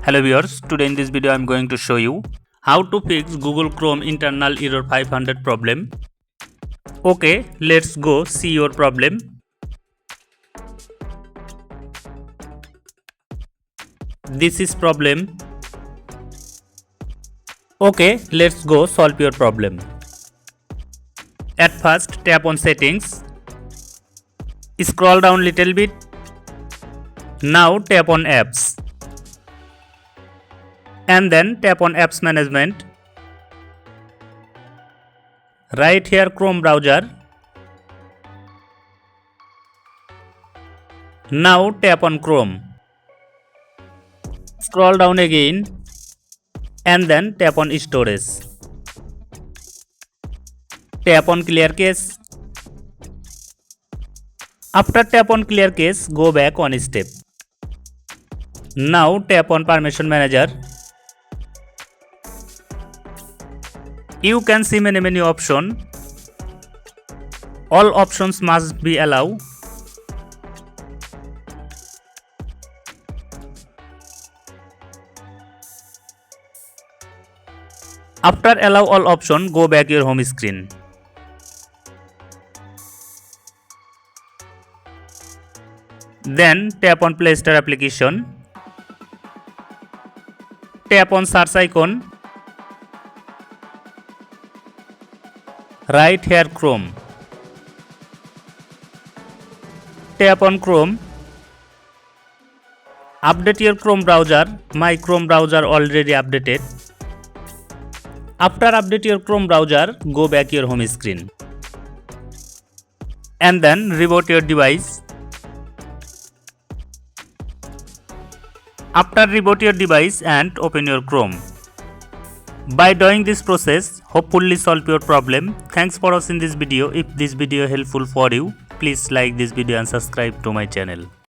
Hello viewers, today in this video I am going to show you how to fix Google Chrome internal error 500 problem. Okay, let's go see your problem. This is problem. Okay, let's go solve your problem. At first tap on settings. Scroll down little bit. Now tap on apps. And then tap on apps management. Right here Chrome browser. Now tap on Chrome. Scroll down again and then tap on storage. Tap on clear cache. After tap on clear cache, go back one step. Now tap on permission manager. You can see many options. All options must be allowed. After allow all option, go back your home screen. Then tap on Play Store application. Tap on search icon. Right here Chrome. Tap on Chrome. Update your Chrome browser. My Chrome browser already updated. After update your Chrome browser, go back your home screen. And then reboot your device. After reboot your device and open your Chrome. By doing this process, hopefully solve your problem. Thanks for watching this video. If this video helpful for you, please like this video and subscribe to my channel.